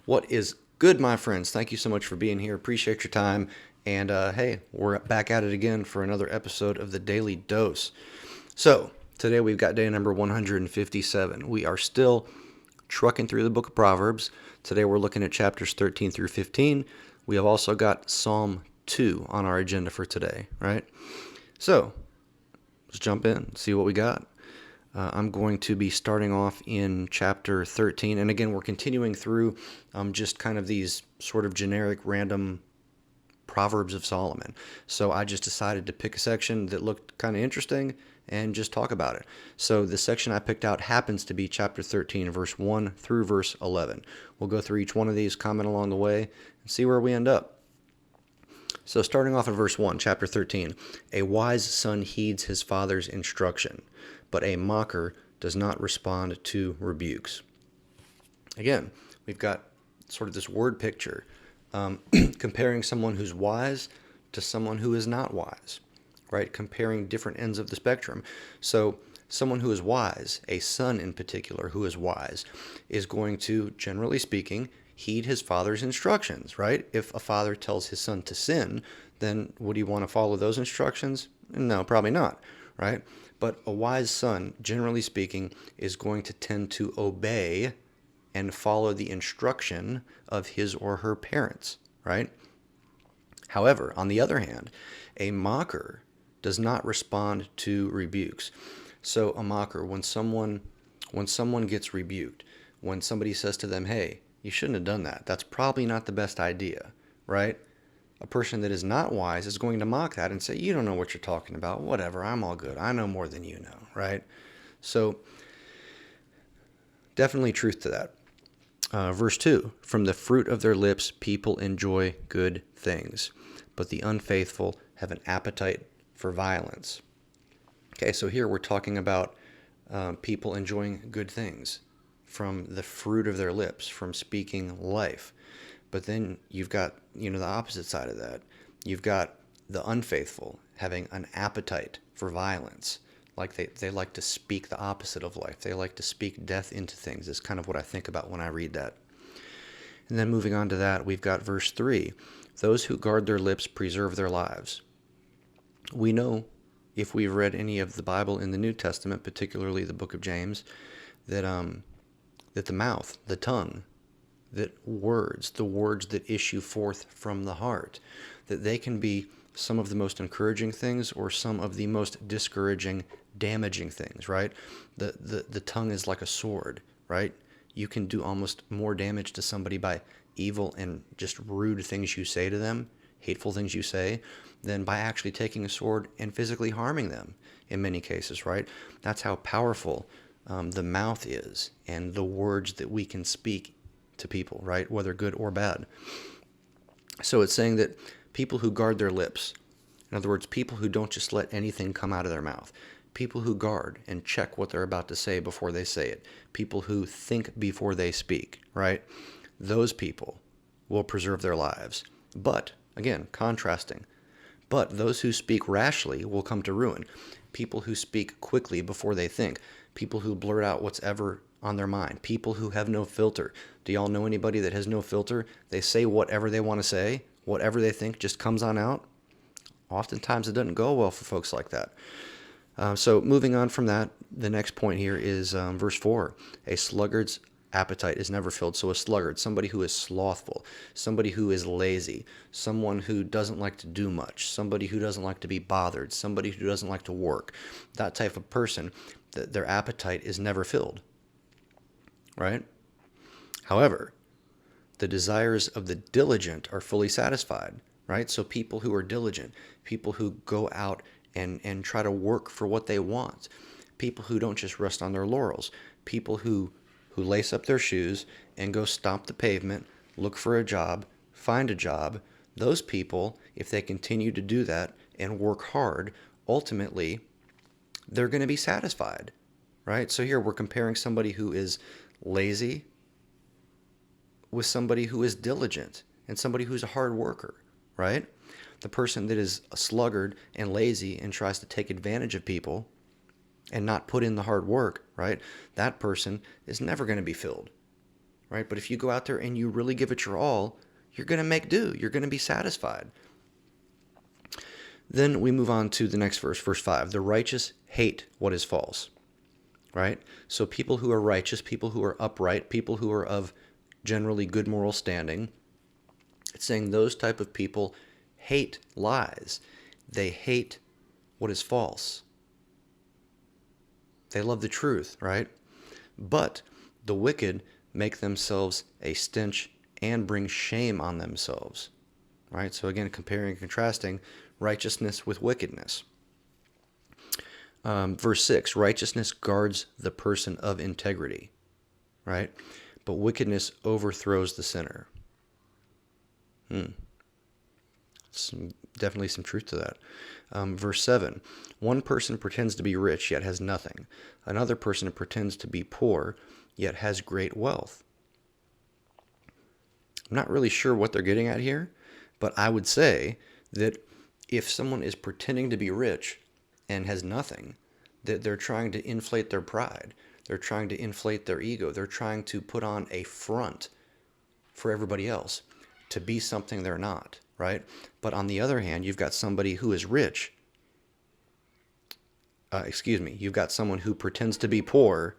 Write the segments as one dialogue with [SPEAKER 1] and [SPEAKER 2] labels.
[SPEAKER 1] What is good, my friends? Thank you so much for being here. Appreciate your time. And hey, we're back at it again for another episode of the Daily Dose. So, today we've got day number 157. We are still trucking through the book of Proverbs. Today we're looking at chapters 13 through 15. We have also got Psalm 2 on our agenda for today, right? So, let's jump in, see what we got. I'm going to be starting off in chapter 13. And again, we're continuing through just kind of these sort of generic random Proverbs of Solomon. So I just decided to pick a section that looked kind of interesting and just talk about it. So the section I picked out happens to be chapter 13, verse 1 through verse 11. We'll go through each one of these, comment along the way, and see where we end up. So starting off in verse 1, chapter 13, a wise son heeds his father's instruction, but a mocker does not respond to rebukes. Again, we've got sort of this word picture comparing someone who's wise to someone who is not wise, right? Comparing different ends of the spectrum. So someone who is wise, a son in particular who is wise, is going to, generally speaking, heed his father's instructions, right? If a father tells his son to sin, then would he want to follow those instructions? No, probably not, right? But a wise son, generally speaking, is going to tend to obey and follow the instruction of his or her parents, right? However, on the other hand, a mocker does not respond to rebukes. So a mocker, when someone gets rebuked, when somebody says to them, hey, you shouldn't have done that, that's probably not the best idea, right? A person that is not wise is going to mock that and say, you don't know what you're talking about, whatever, I'm all good, I know more than you know, right? So definitely truth to that. Verse 2, from the fruit of their lips people enjoy good things, but the unfaithful have an appetite for violence. Okay, so here we're talking about people enjoying good things from the fruit of their lips, from speaking life. But then you've got, the opposite side of that. You've got the unfaithful having an appetite for violence. Like they like to speak the opposite of life. They like to speak death into things. Is kind of what I think about when I read that. And then moving on to that, we've got verse 3. Those who guard their lips preserve their lives. We know, if we've read any of the Bible in the New Testament, particularly the book of James, that the mouth, the tongue, that the words that issue forth from the heart, that they can be some of the most encouraging things or some of the most discouraging, damaging things, right? The tongue is like a sword, right? You can do almost more damage to somebody by evil and just rude things you say to them, hateful things you say, than by actually taking a sword and physically harming them in many cases, right? That's how powerful the mouth is and the words that we can speak to people, right? Whether good or bad. So it's saying that people who guard their lips, in other words, people who don't just let anything come out of their mouth, people who guard and check what they're about to say before they say it, people who think before they speak, right? Those people will preserve their lives. But, again, contrasting, but those who speak rashly will come to ruin. People who speak quickly before they think, people who blurt out what's ever on their mind, people who have no filter. Do y'all know anybody that has no filter? They say whatever they want to say, whatever they think just comes on out. Oftentimes it doesn't go well for folks like that. So moving on from that, the next point here is verse 4. A sluggard's appetite is never filled. So a sluggard, somebody who is slothful, somebody who is lazy, someone who doesn't like to do much, somebody who doesn't like to be bothered, somebody who doesn't like to work, that type of person, their appetite is never filled, right? However, the desires of the diligent are fully satisfied, right? So people who are diligent, people who go out and try to work for what they want, people who don't just rest on their laurels, people who lace up their shoes and go stomp the pavement, look for a job, find a job, those people, if they continue to do that and work hard, ultimately, they're going to be satisfied, right? So here we're comparing somebody who is lazy with somebody who is diligent and somebody who's a hard worker, right? The person that is a sluggard and lazy and tries to take advantage of people and not put in the hard work, right? That person is never going to be filled, right? But if you go out there and you really give it your all, you're going to make do. You're going to be satisfied. Then we move on to the next verse, verse 5. The righteous hate what is false, right? So people who are righteous, people who are upright, people who are of generally good moral standing, it's saying those type of people hate lies. They hate what is false. They love the truth, right? But the wicked make themselves a stench and bring shame on themselves, right? So again, comparing and contrasting righteousness with wickedness. Verse 6, righteousness guards the person of integrity, right? But wickedness overthrows the sinner. Definitely some truth to that. Verse 7, one person pretends to be rich, yet has nothing. Another person pretends to be poor, yet has great wealth. I'm not really sure what they're getting at here, but I would say that if someone is pretending to be rich and has nothing, that they're trying to inflate their pride. They're trying to inflate their ego. They're trying to put on a front for everybody else to be something they're not, right? But on the other hand, you've got somebody who is rich. You've got someone who pretends to be poor,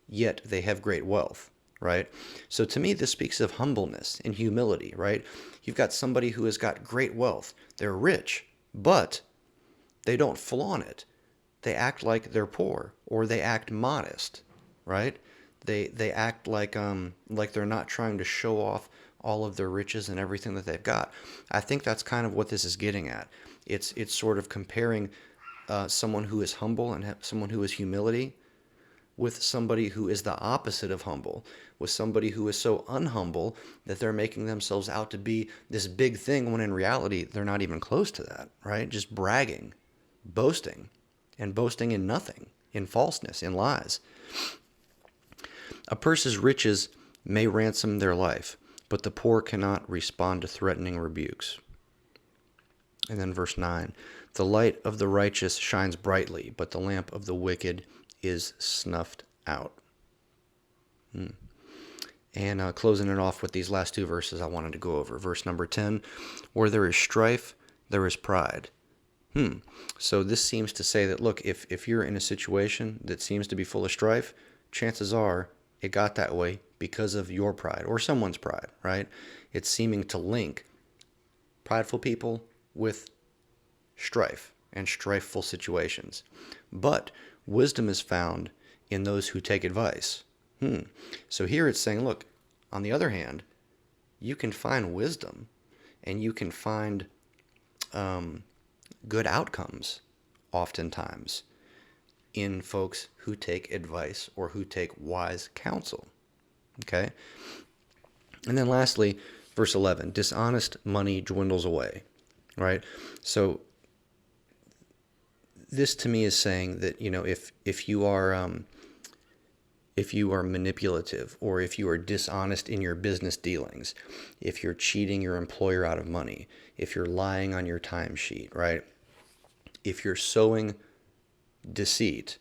[SPEAKER 1] yet they have great wealth, right? So to me, this speaks of humbleness and humility, right? You've got somebody who has got great wealth. They're rich, but they don't flaunt it. They act like they're poor, or they act modest, right? They act like they're not trying to show off all of their riches and everything that they've got. I think that's kind of what this is getting at. It's sort of comparing someone who is humble and someone who is humility with somebody who is the opposite of humble, with somebody who is so unhumble that they're making themselves out to be this big thing when in reality they're not even close to that, right? Just bragging, boasting, and boasting in nothing, in falseness, in lies. A person's riches may ransom their life, but the poor cannot respond to threatening rebukes. And then verse 9, the light of the righteous shines brightly, but the lamp of the wicked is snuffed out. And closing it off with these last two verses I wanted to go over. Verse number 10, where there is strife, there is pride. So this seems to say that, look, if you're in a situation that seems to be full of strife, chances are it got that way because of your pride or someone's pride, right? It's seeming to link prideful people with strife and strifeful situations. But wisdom is found in those who take advice. So here it's saying, look, on the other hand, you can find wisdom and you can find good outcomes oftentimes in folks who take advice or who take wise counsel. Okay? And then lastly, verse 11, dishonest money dwindles away, right? So this to me is saying that, if you are manipulative, or if you are dishonest in your business dealings, if you're cheating your employer out of money, if you're lying on your timesheet, right? If you're sowing deceit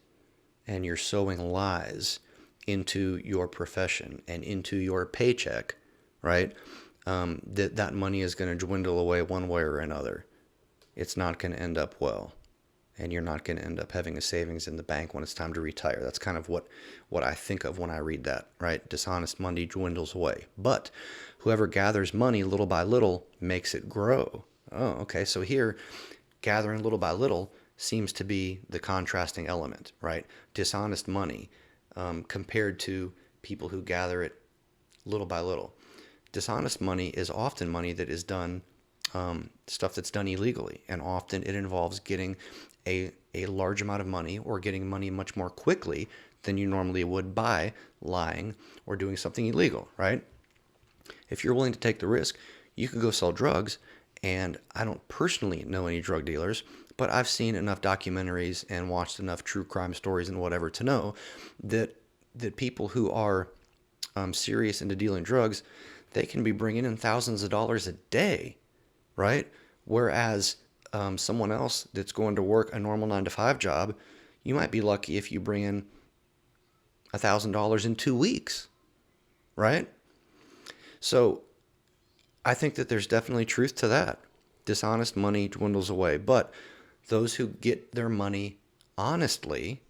[SPEAKER 1] and you're sowing lies into your profession and into your paycheck, right? That money is going to dwindle away one way or another. It's not going to end up well. And you're not going to end up having a savings in the bank when it's time to retire. That's kind of what I think of when I read that, right? Dishonest money dwindles away. But whoever gathers money little by little makes it grow. Oh, okay. So here, gathering little by little seems to be the contrasting element, right? Dishonest money compared to people who gather it little by little. Dishonest money is often money that is done, stuff that's done illegally, and often it involves getting a large amount of money or getting money much more quickly than you normally would by lying or doing something illegal, right? If you're willing to take the risk, you could go sell drugs. And I don't personally know any drug dealers, but I've seen enough documentaries and watched enough true crime stories and whatever to know that people who are serious into dealing drugs, they can be bringing in thousands of dollars a day, right? Whereas someone else that's going to work a normal 9-to-5 job, you might be lucky if you bring in $1,000 in 2 weeks, right? So I think that there's definitely truth to that. Dishonest money dwindles away, but those who get their money honestly,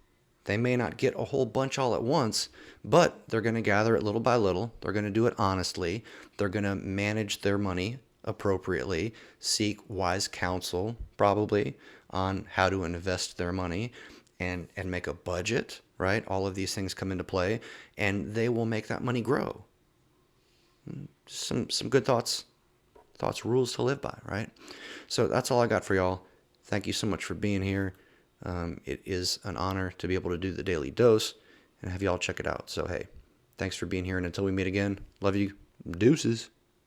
[SPEAKER 1] they may not get a whole bunch all at once, but they're going to gather it little by little. They're going to do it honestly. They're going to manage their money appropriately, seek wise counsel probably on how to invest their money and make a budget, right? All of these things come into play and they will make that money grow. Some good thoughts, rules to live by, right? So that's all I got for y'all. Thank you so much for being here. It is an honor to be able to do the daily dose and have y'all check it out. So, hey, thanks for being here. And until we meet again, love you. Deuces.